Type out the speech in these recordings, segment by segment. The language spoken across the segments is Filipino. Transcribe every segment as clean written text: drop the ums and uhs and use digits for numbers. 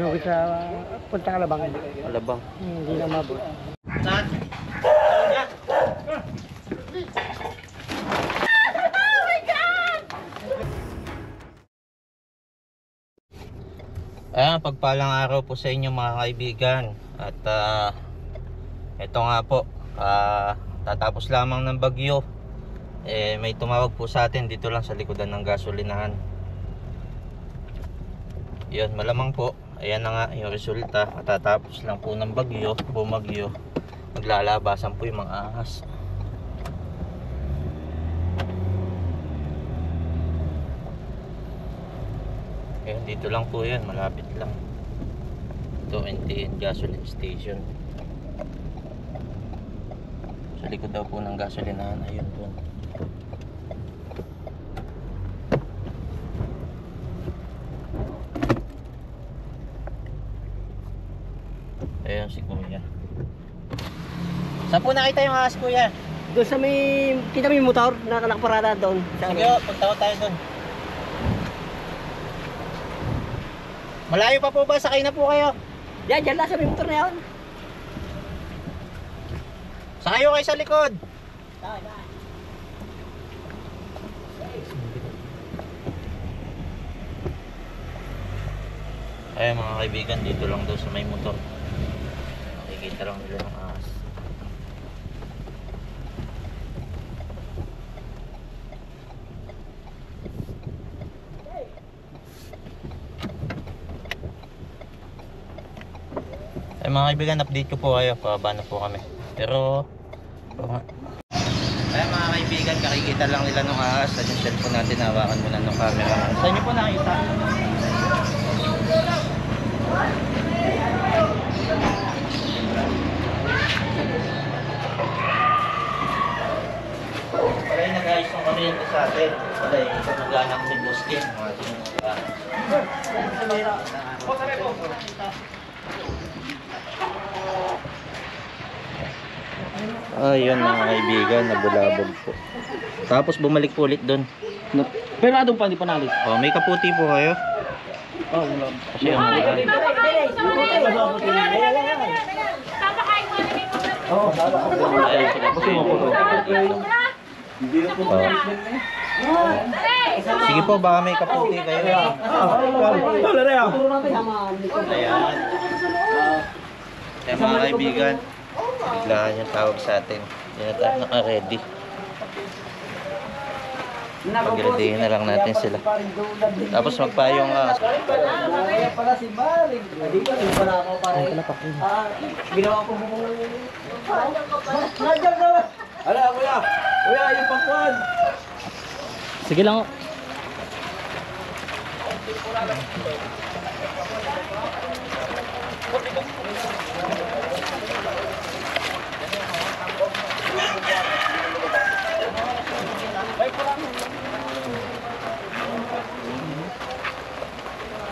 Inuwi sa punta Kalabang. Alabang. Hindi na mabot. Saan? Ayan, pagpalang araw po sa inyo mga kaibigan. At ito nga po, tatapos lamang ng bagyo. May tumawag po sa atin dito lang sa likodan ng gasolinahan. Yun, malamang po. Ayan na nga yung resulta. Katatapos lang po ng bagyo, bumagyo. Maglalabasan po yung mga ahas. Ayan, dito lang po yan, malapit lang. Ito, NTN gasoline station. Sa likod daw po ng gasolinahan. Ayun po. Ayan si kuya. Saan po nakita yung ahas, kuya? Doon sa may, kita mo yung motor na nakaparada doon. Sige, punta tayo doon. Malayo pa po ba? Sakay na po kayo. Yan, dyan lang sa may motor na yun. Sakay kayo sa likod. Ay mga kaibigan, dito lang daw sa may motor. Makikita lang nila ng ahas. Ay mga kaibigan, update ko po kayo. Pababa na po kami. Pero ay mga kaibigan, kakikita lang nila ng ahas. Sa yung cellphone natin, hawakan mo na ng camera. Saan nyo po nakita? Wala yung nag-ayos ng kuryente sa atin. Wala yung isa nag-anak si Buskin. Ayun mga kaibigan, nabulabog po. Tapos bumalik po ulit doon. Pero doon pa, hindi pa nalit. Oh, may kaputi po kayo. Oh, wala. Kasi yung sige po, baka may kaputi kayo. Ayan. Kaya mga kaibigan, biglaan yung tawag sa atin. Hindi na tayo naka-ready. Pag-ready na lang natin sila. Tapos magpayong pala si Baring. Dito, hindi pala ako parang. Ginawa ko mo. Nandiyan na. Ala, kuya. Kuya, yung pakwan. Sige lang.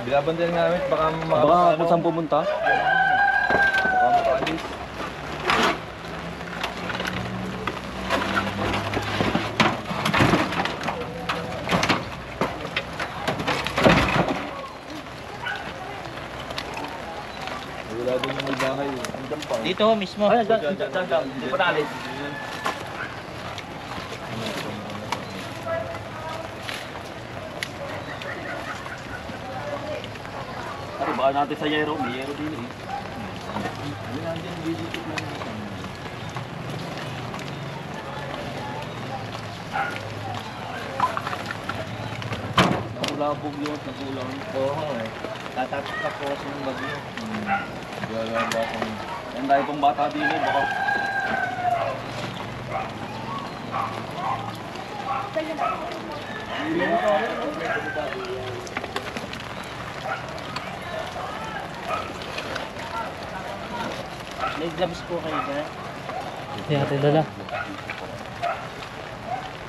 Binabantayan namin, baka kung saan pumunta. Baka makaalis. Wala din yung may bahay. Andyan pa. dito mismo. Ay, dyan. Hindi pa naalis. Baka natin sa Yero, may Yero din eh. Hindi nandiyan, visited lang natin. Nakulabog yun, nakulang. Oo eh. Tatapos pa po kasi ng bagyo. Gala ba kung... Yan tayo pong bata din eh, baka... May gloves po kayo dyan. Hindi natin dala.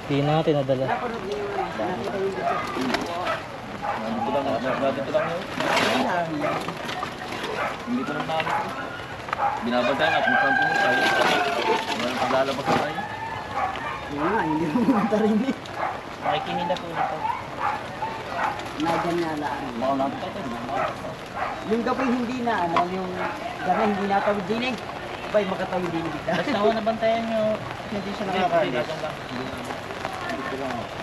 Hindi natin nadala. Nandito lang yun. Hindi ko lang namin. Binabantayan na kung saan pumunta tayo. Walang paglalabas na tayo. Hindi mo mata rin eh. Makikinila po nito. Nadyan nga lang. Baka natin tayo. Yung gabi hindi na, ano, yung gana hindi natawid din eh. Bay, makatawid din bigla. Basta ako nabantayan nyo, hindi siya nakakaalis.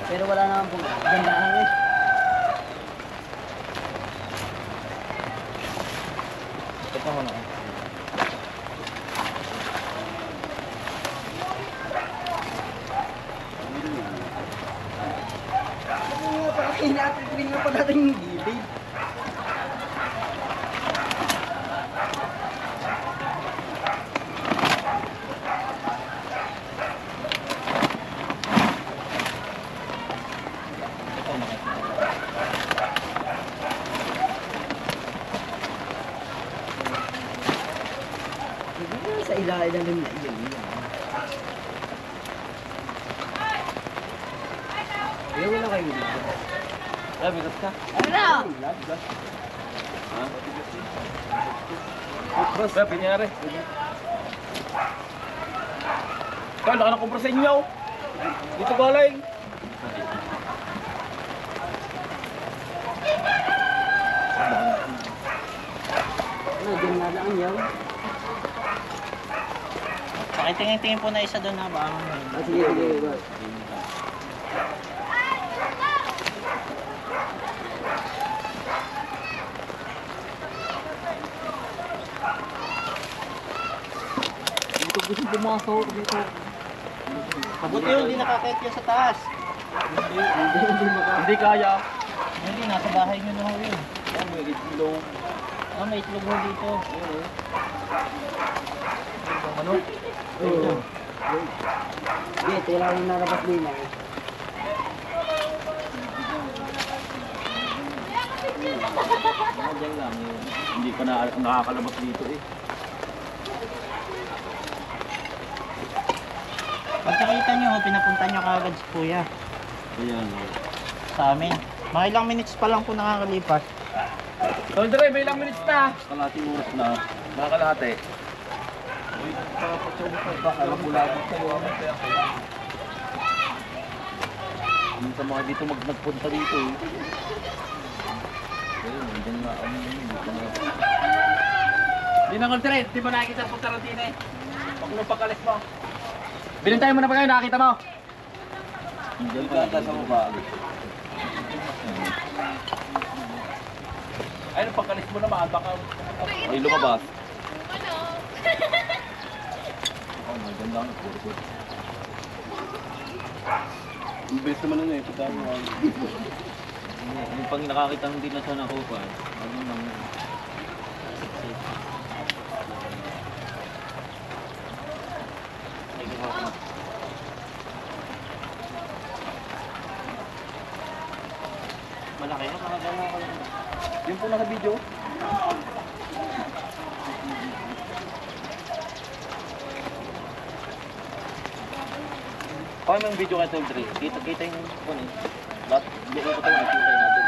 Pero wala naman pong gandaan eh. Ito mo na. Inaatid nga pa natin yung gilid. Sa ilalim na yun. Ayaw wala kayo dito. Ay, bigas ka. Ano? Ha? Boss, kaya pinyari. Kaya laka na kumpra sa inyo. Dito galing. Ano, dyan nga lang yan. Pakitingin-tingin po na isa doon na ba? Sige, sige. Dito gusto pumasok dito. Mabuti yun, hindi nakakait yan sa taas. Hindi kaya. Hindi, nasa bahay nyo na ho yun. May itlog. May itlog mo dito. Ano? Oo. Sige, tira mo nalabas din eh. Diyan lang yun. Hindi ka na nakakalabas dito eh. Pagkakita nyo, pinapunta nyo kagad si Kuya Ayan. sa amin. Mga ilang minutes pa lang po nakakalipas. Tol Dre, may ilang minutes na. Kalating oras na. Nakakalate. Alam mo lang sa'yo. Minsan mga dito nagpunta dito eh. Ayun, dyan nga ang hindi na Tol Dre, di ba nakikita sa Tarantina eh? Pag pagkalis mo. Binintay mo na ba kayo, nakakita mo? Hindi ka sa baba. Ayun, pagkalis mo naman, baka ay lumabas. Oh, my God lang. Ang bilis naman nun eh, pagka mo. Yung pag nakakita hindi na siya nakuha. Ano lang. Malaki na, makagawa ko lang. Yung po naka-video. Paano yung video kay Tol Dre? Kita yung phone eh. Lahat, hindi ko tayo nakita natin.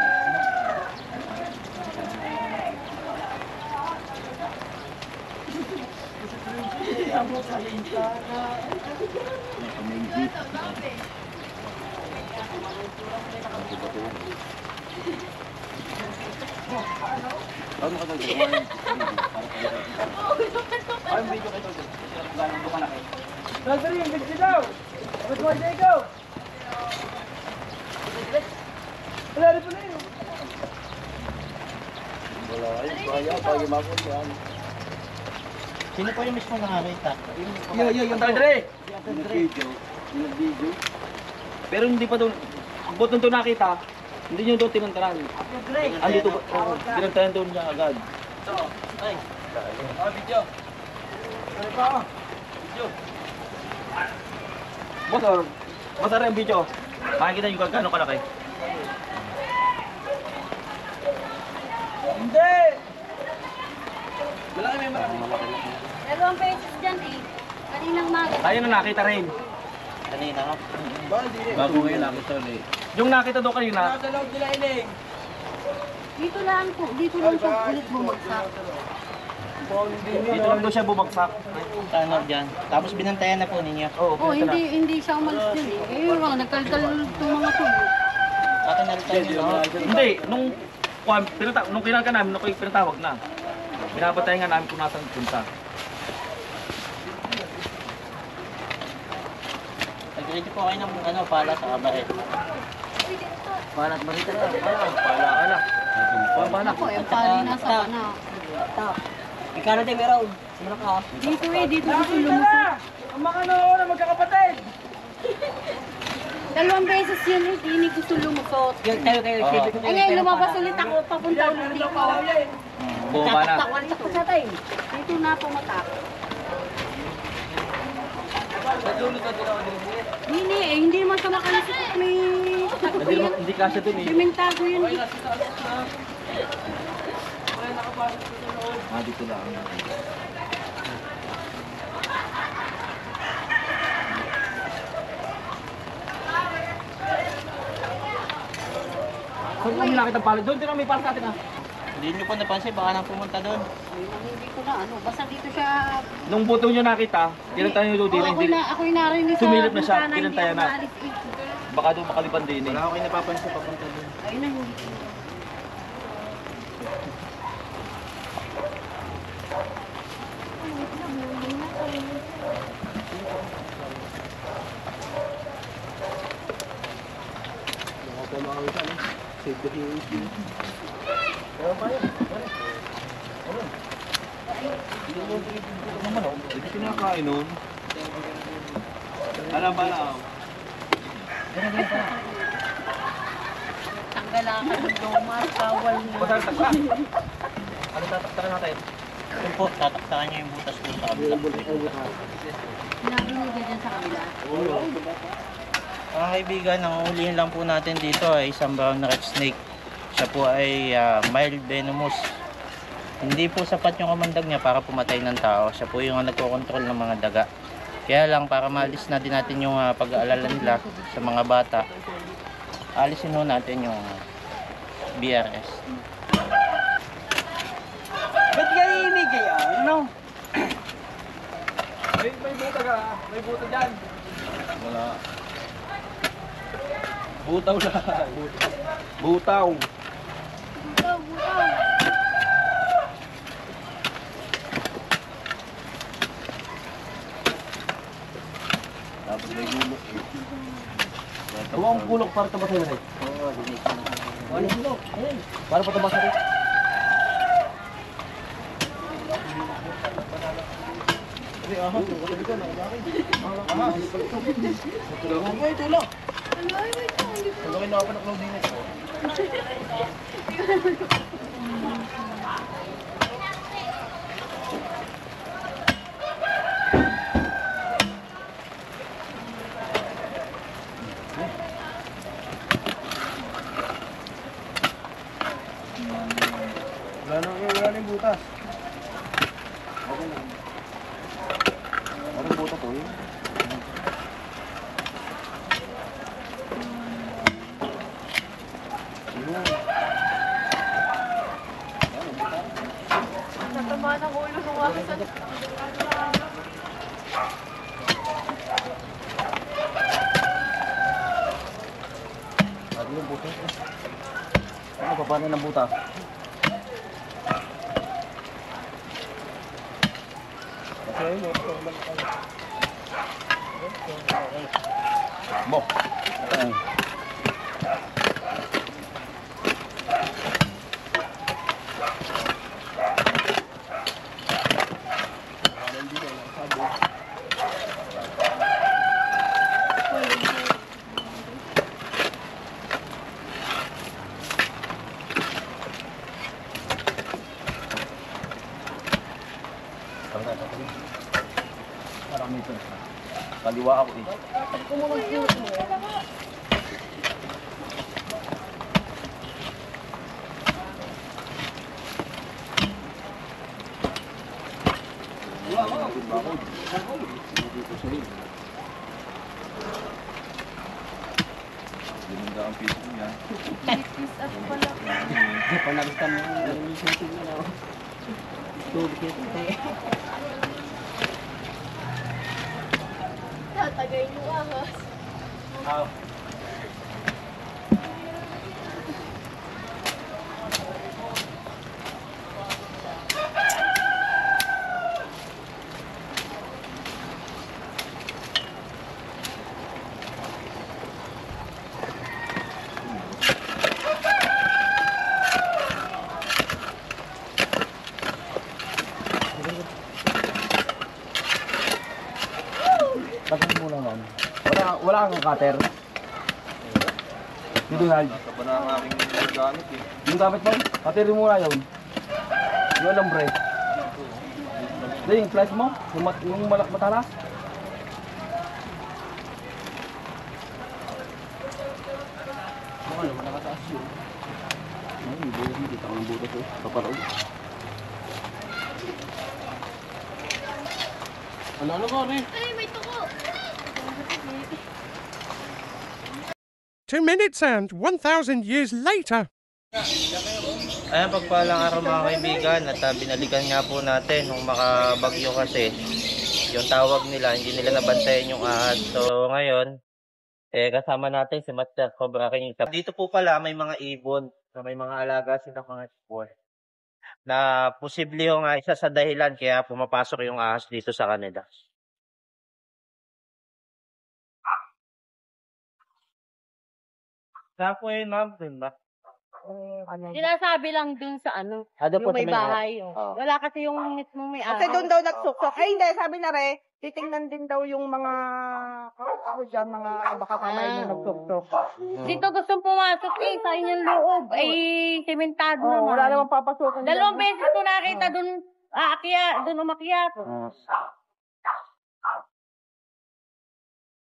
Ano ka Tol Dre? Ay, yung video kay Tol Dre. Ganun ko malaki. Tol Dre, yung bigsi daw! Abot mo, Diego! Wala rin po na yun. Wala, ay, kaya, kaya makon yan. Sino po yung mismo nakakita? Yung Tol Dre! Tol Dre. Yung video. Pero hindi pa doon, bot nung nakita, hindi nyo doon tinantaran. Tol Dre. Andito ba? Tinantaran doon niya agad. Ay, Video. Ano pa ako? Video. Motor. Motor yung video. Makikita nyo kung gaano kalaki. Hindi! Malaki may malaki. Dalawang beses dyan eh. Kaninang maga. Tayo na nakita rin. kanina ka. Bago ngayon nakita ulit. Yung nakita doon kanina, Sa loob nila ining. Dito lang po. Dito lang siya ulit bumagsak. dito lang doon siya bumagsak. Ano dyan. Tapos binantayan na po ninyo. Oo, Oh, hindi siya umalis dyan eh. Eh, yun lang, nagkalkal itong mga to. Akin nalitan nyo. Hindi, nung nung kinal ka namin, nung pinatawag na. Pinapatay nga namin kung nasaan punta. Nag-ready po kayo ng ano, pala sa kabahe. Palat marita na. Pala ka na. Pala. Ako, yung pali nasa na. Tap. Ikaw na din meron. Sino ka? Dito dito gusto lumusot. Ang mga na magkakapatid! 2 beses yun hindi gusto lumusot. Tayo kayo. Ay ngayon lumabas ulit ako, papunta ulit dito. Bumaba na. Tatakot sa tayo. Dito na pumatak. Hindi naman sa makalasot may Hindi kasya dun eh. pimintago yun. Dito lang. Kung may nakita pala, doon din may para sa atin ah. Hindi nyo po napansin, baka nang pumunta doon. Hindi ko na ano, basta dito siya. Nung buto nyo nakita, kinantayan nyo doon din. Ako'y narinig sa Sumilip na siya, bintana, hindi kinantayan ako na. maalis eh. Baka doon makalipan din eh. Wala ko kayo napapansin papunta doon. Ayun na, hindi ko. Hindi kinakain nun. Alam ba na? Tanggalan ka ng loma, kawal mo. Basta takta. Ano tataktakan natin? Yun po, tataktakan nyo yung butas po sa kabila. Narinig ka dyan sa kabila. Mga kaibigan, ang ulihin lang po natin dito ay isang brown red snake. Siya po ay mild venomous. Hindi po sapat yung kamandag niya para pumatay ng tao. Siya po yung nagkocontrol ng mga daga. Kaya lang, para maalis na din natin yung pag-aalala nila sa mga bata, alisin ho natin yung BRS. Ba't kayo imig kayo? Ano? May buta ka. May buta dyan. Wala. Butaw na. Butaw. Tapos may gulok. Huwag ang gulok para tabasay na rin. Oo, dinig ko na. Ano sino? Ayun. Para patabasay rin. Wala na yung butas. Parang butas to yun. Natama ng ulo ng aking sa... Ano yung butas? Ano pa paano ng butas? Mo. Parang ito. Kaliwa ako eh. Linda ang piso niya. Panagta mo yung shooting na ako. Tubig ito. Tatagay mo ahas. Wala kang cutter. Dito na. Ito na ang aking gamit eh. Yung gamit mo, cutter mo muna yun. Yung alambre. Yung flash mo, yung matalas. Ano, nakataas yun. Ay, hindi ka ng butas eh. Paparod. Ano ko rin? Ay, may tuko! 2 minutes and 1,000 years later. Ayan, pagpalang araw mga kaibigan at binalikan nga po natin nung makabagyo kasi yung tawag nila, hindi nila nabantayan yung ahas. So ngayon, kasama natin si Master Cobra King. Dito po pala may mga ibon, may mga alaga silang mga ibon na posible yung isa sa dahilan kaya pumapasok yung ahas dito sa kanila. Saan po yun, ma'am? Diba? Sinasabi lang dun sa ano, yung may bahay. Oh. Wala kasi yung mismo may Kasi doon daw nagsuksok. Ay hindi, sabi na rin, titingnan din daw yung mga, ako dyan, mga baka kamay na nagsuksok. Dito gustong pumasok sa inyong loob. Ay, sementado naman. Wala namang papasukin. Dalawang beses ko nakita dun, dun umakyat.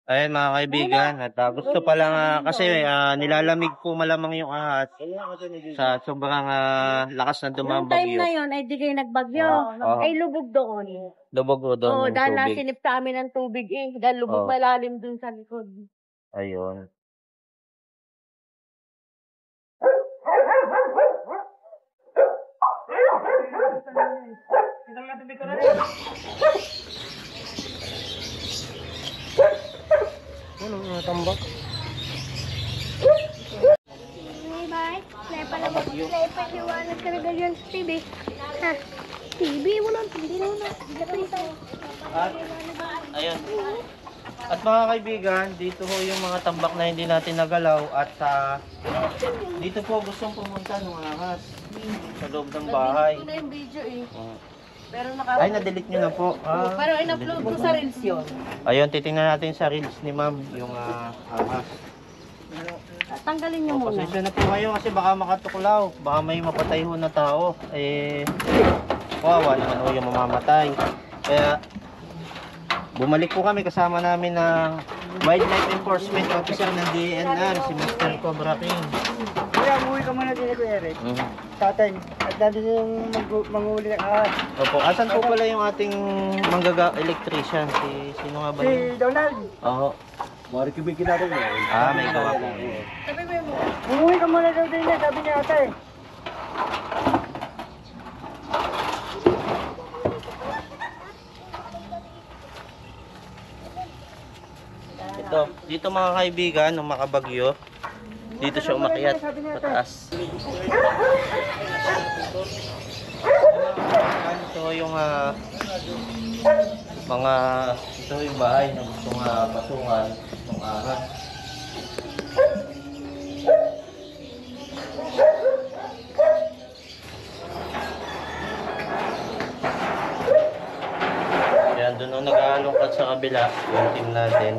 Ayun mga kaibigan, at gusto pa lang kasi nilalamig po malamang yung ahas sa sobrang lakas na Yung time dumambagyo. na yun, ay di kayo nagbagyo. Ay lubog doon. Lubog o doon Oo, ng dahil tubig. nasinip sa amin ng tubig eh. Dahil lubog Oo. malalim dun sa likod. Ayun. Bye. Lepas liwanag ka na ganyan sa TV. Ha? TV, walang TV na na. At, ayun. At mga kaibigan, dito ho yung mga tambak na hindi natin nagalaw at dito po gustong pumunta ng ahas sa loob ng bahay. Ito na yung video eh. Oh. Pero Ay, na-delete nyo na po. pero in-upload ko sa Reels yun. Ayun, titingnan natin sa reels ni ma'am yung ahas. Tanggalin niyo muna. Pasensya na po kayo kasi baka makatuklaw. Baka may mapatay ho na tao. Kawawa naman ho yung mamamatay. Kaya, bumalik po kami kasama namin ng Wildlife Enforcement Officer ng DNR, si Mr. Cobra King. Kaya umuwi ka muna din, Kuya Eric. Tatay, at dati yung manghuli ng ahas. Opo, asan po pala yung ating electrician? Sino nga ba Si yun? Donald, Oo. Marikibigin natin yun. May gawa po. umuwi ka muna daw din, sabi niya ate. Ito, dito mga kaibigan, nung makabagyo, dito siya umakyat pataas. Ito yung ito yung bahay na gustong patungan ng ahas. Yan, doon nung nag-aalungkat sa kabila, yung team natin.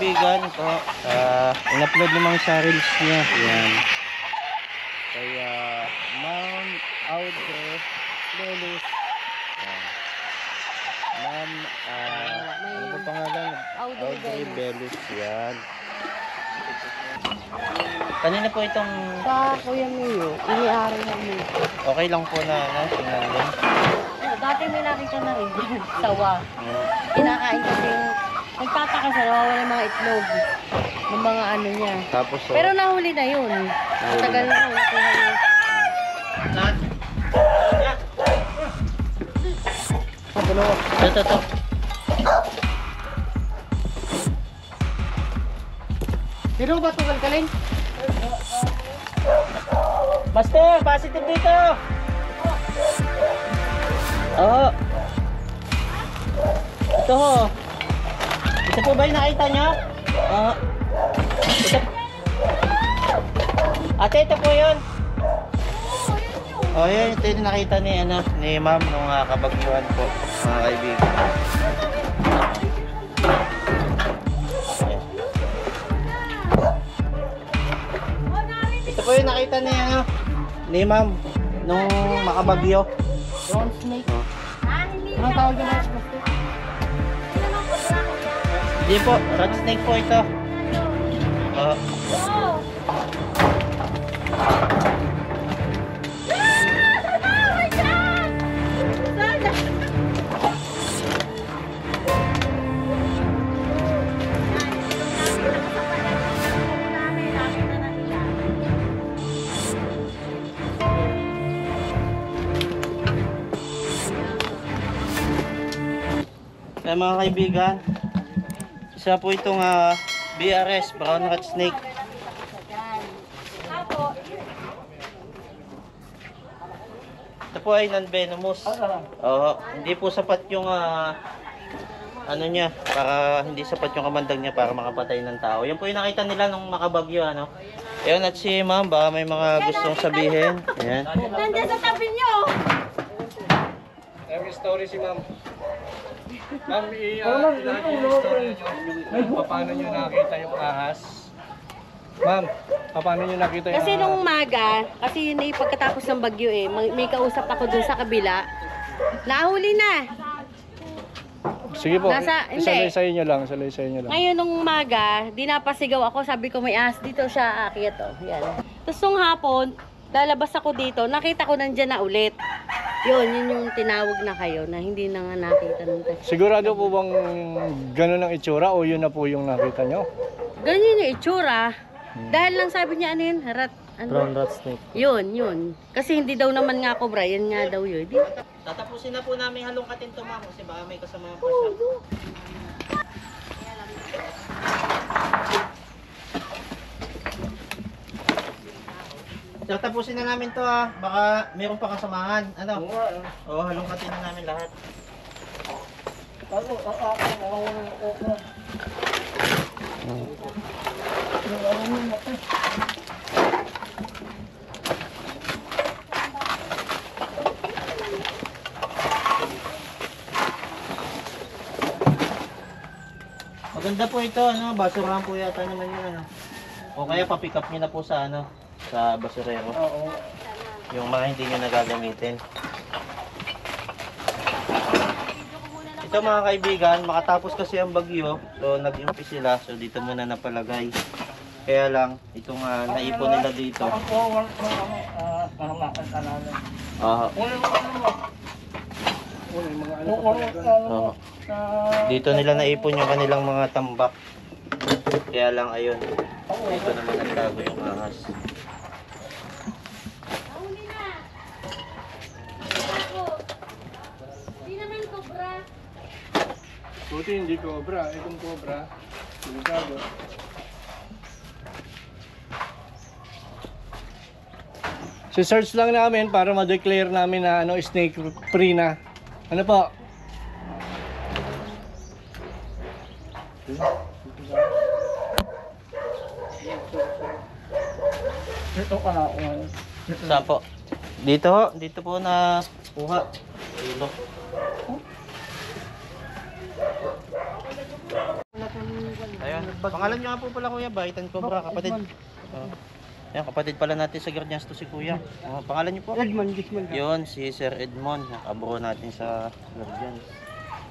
kaibigan, ito, in-upload naman sa reels niya. Yan. Kaya, Ma'am Audrey Lelis. Yan. Ma'am, ano ba pangalan? Audrey Belis. Yan. Kanina po itong... Sa Kuya Mayo, iniari na mo. Okay lang po na, tingnan din. Dati may nakita na rin. Sawa. Kinakain kasi yung... Nagtataka siya, nawawala yung mga itlog. Ng mga ano niya. Tapos, Pero nahuli na yun. Tagal na, nakuha niya. Ito. Pero ba tugal ka rin? Master, positive dito. Oo. Ito ho. Ito po ba yung nakita nyo? Oo. Ito. Ate, ito po yun. Oh, yun. Ito yung nakita ni ma'am nung kabagyuan po, mga kaibigan. Ayan. Ito po yung nakita ni ma'am nung makabagyo. Brown snake. Oh. Anong tawag niya? Hindi po, rat snake po ito. Kaya mga kaibigan, isa po itong BRS, brown rat snake. Ito po ay non-venomous. Oo, hindi po sapat yung ano niya, para hindi sapat yung kamandag niya para makapatay ng tao. Yan po yung nakita nila nung makabagyo, ano. Ayun, at si ma'am, baka may mga gustong sabihin. Ayan. Nandiyan sa tabi niyo! May story si ma'am. Ma'am, ilagay yung story nyo. Paano nyo nakita yung ahas? Ma'am, paano nyo nakita yung Kasi ahas? nung umaga, kasi yun ay pagkatapos ng bagyo eh, may kausap ako dun sa kabila. Nahuli na! Sige po, hindi. isalaysay nyo lang, lang. Ngayon nung umaga, di napasigaw ako, sabi ko may ahas dito siya aakyat oh. Yan. Tapos nung hapon, lalabas ako dito, nakita ko nandyan na ulit. Yun yung tinawag na kayo na hindi na nga nakita nung Sigurado po bang gano'n ang itsura o yun na po yung nakita nyo? ganyan yung itsura. Dahil lang sabi niya ano yun, Brown rat snake. Yun. Kasi hindi daw naman nga cobra, yan nga daw yun. Di, Tatapusin na po namin halongkatin ito, ma'am, kasi baka may kasama pa siya. Tatapusin na namin to baka meron pa kasamahan. Ano? Oo, halongkatin na namin lahat. Maganda po ito, basurahan po yata naman yun, O kaya pa-pick up niyo na po sa sa basurero. Oo. Yung mga hindi nyo nagagamitin. Ito mga kaibigan, makatapos kasi ang bagyo, so nag-impi sila, so dito muna napalagay. Kaya lang, itong naipon nila dito. Dito nila naipon yung kanilang mga tambak. Kaya lang ayun, dito naman nagtago yung ahas. Hindi naman cobra. Buti hindi cobra, itong cobra, delikado. Si-search lang namin para ma-declare namin na snake free na. Ano po? Ito ka na. Saan po? Dito po na kuha. Ilo. Ayun. Pangalan niyo nga po pala kuya, Baitan Cobra, kapatid. Oh. Yan, kapatid pala natin sa Guardians to si kuya. Oh, pangalan niyo po? Edmond Gismond. Yun, si Sir Edmond, kaburo natin sa Guardians.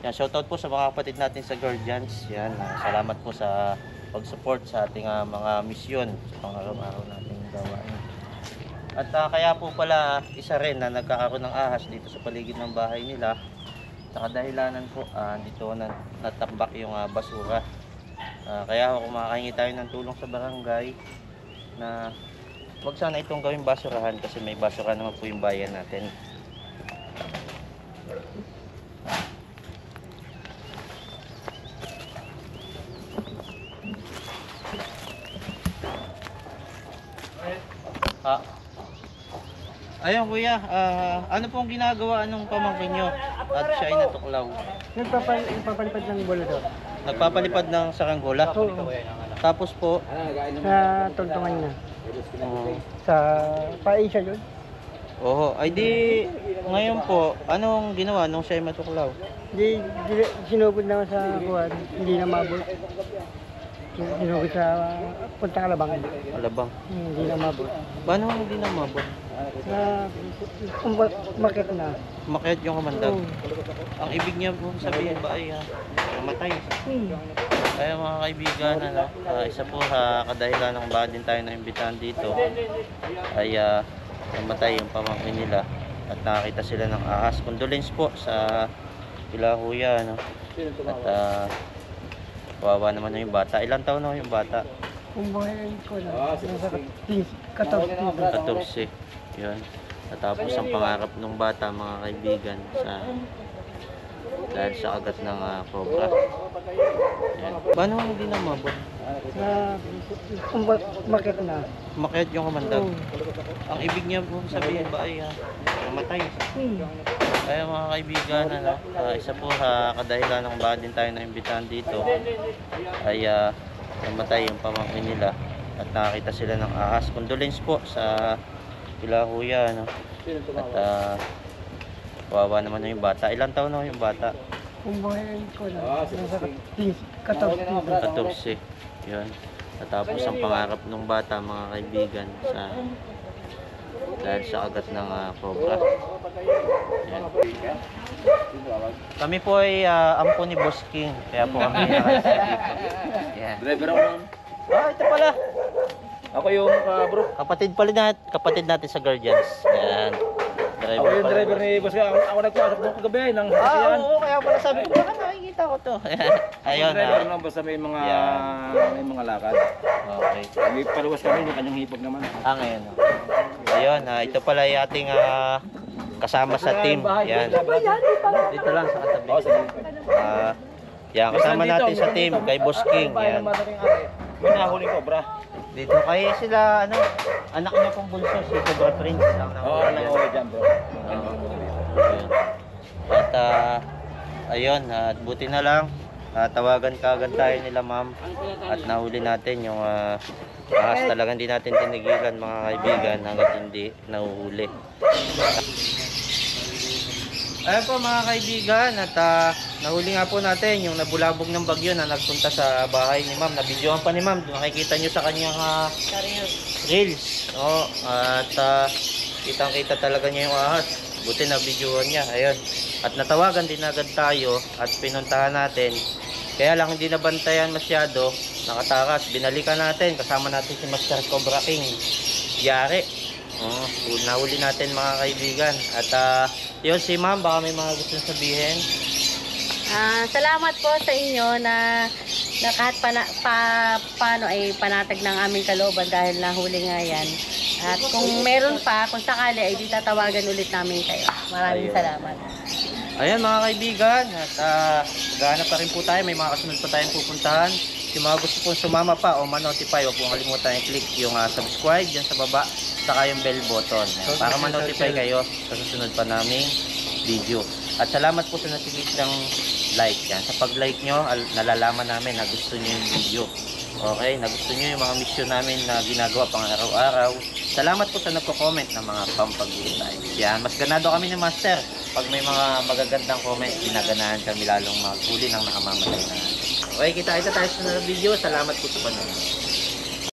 Yan, shoutout po sa mga kapatid natin sa Guardians. Yan, salamat po sa pag-support sa ating mga misyon sa pang-araw-araw nating gawain. At kaya po pala isa rin na nagkakaroon ng ahas dito sa paligid ng bahay nila. Sa kadahilanan po, dito natambak yung basura. Kaya kung makakahingi tayo ng tulong sa barangay na wag sana itong gawing basurahan kasi may basura naman po yung bayan natin. Ayun kuya, ano pong ginagawa ng pamangkin nyo at siya ay natuklaw? Nagpapalipad ng bola daw. Nagpapalipad ng saranggola? Oo. Tapos po, Sa tuntungan niya. Sa paisa yun. oho, ay di ngayon po, anong ginawa nung siya ay matuklaw? Di sinugod naman sa kuwan. Hindi na mabot. Sinugod sa Punta Kalabang. Alabang. Hindi na mabot. Paano hindi na mabot? Na market na. Umakyat yung kamandag. Oo. Ang ibig niya po sabihin ba ay mamatay. Kaya mga kaibigan, isa po sa kadahilan ng bakit din tayo naimbitahan dito ay namatay yung pamangkin nila at nakakita sila ng ahas. Condolence po sa kila kuya. At kawawa naman yung bata. Ilang taon na yung bata? Kung buhay ko na. Nasa 14. 14. Yun. Natapos ang pangarap ng bata mga kaibigan dahil sa kagat ng cobra. Yan. Paano hindi na mabot? Na market na. Umakyat yung kamandag. Oo. Ang ibig niya po sabihin ba ay mamatay. Kaya mga kaibigan, isa po sa kadahilan ng bakit din tayo naimbitahan dito ay namatay yung pamangkin nila at nakakita sila ng ahas. Condolence po sa kila kuya. At kawawa naman yung bata. Ilang taon na yung bata? Kung buhay ko na. Nasa 14. 14. Yun. Natapos ang pangarap ng bata mga kaibigan dahil sa kagat ng cobra. Yan. Kami po ay ampo ni Boss King. Kaya po kami nakasa dito. Yeah. Driver ako nun. Ito pala. Ako yung bro. Kapatid natin sa Guardians. Yan. Ako yung driver ni Boss. Ako nagpasok doon kagabi ng sasakyan. Oo, kaya pala sabi ko, baka nakikita ko to. Ayun. Driver lang basta may mga lakad. Okay. May paluwas kami, may kanyang hipag naman. Ngayon. Ayun, ito pala yung ating kasama sa team. Yan. Dito lang sa katabi. Yan, kasama natin sa team kay Boss King. Yan. May nahuling cobra. Dito kay sila, anak niya pong bunso, si Cobra Prince. Oo, nanguhuli dyan bro. Ayun. At ayun, at buti na lang, tawagan kaagad tayo nila ma'am at nahuli natin yung ahas. Talagang hindi natin tinigilan mga kaibigan hanggat hindi nahuhuli. Ayan po mga kaibigan, at nahuli nga po natin yung nabulabog ng bagyo na nagpunta sa bahay ni ma'am. Nabidyohan pa ni ma'am, makikita nyo sa kanyang reels. At kitang kita talaga niya yung ahas. Buti na videohan niya. Ayun. At natawagan din agad tayo at pinuntahan natin. Kaya lang hindi nabantayan masyado, nakatakas. Binalikan natin, kasama natin si Master Cobra King Yari. Nahuli natin mga kaibigan. At yun si ma'am, baka may mga gusto sabihin. Salamat po sa inyo na kahit paano ay panatag ng aming kalooban dahil nahuli nga yan. At kung meron pa, kung sakali ay di tatawagan ulit namin kayo. Maraming salamat. Ayan mga kaibigan, at gahanap pa rin po tayo, may mga kasunod pa tayong pupuntahan. Yung mga gusto pong sumama pa o ma-notify, huwag pong kalimutan i-click yung subscribe dyan sa baba, saka yung bell button para ma-notify kayo sa susunod pa naming video. At salamat po sa natigis ng like yan. Sa pag-like nyo, nalalaman namin na gusto nyo yung video. Okay, na gusto nyo yung mga mission namin na ginagawa pang araw-araw. Salamat po sa nagko-comment ng mga pampag-uusay. Yan, mas ganado kami ni Master. Pag may mga magagandang comment, ginaganahan kami lalong maghuli ng nakamamatay na. Okay, kita tayo sa video. Salamat po sa panonood.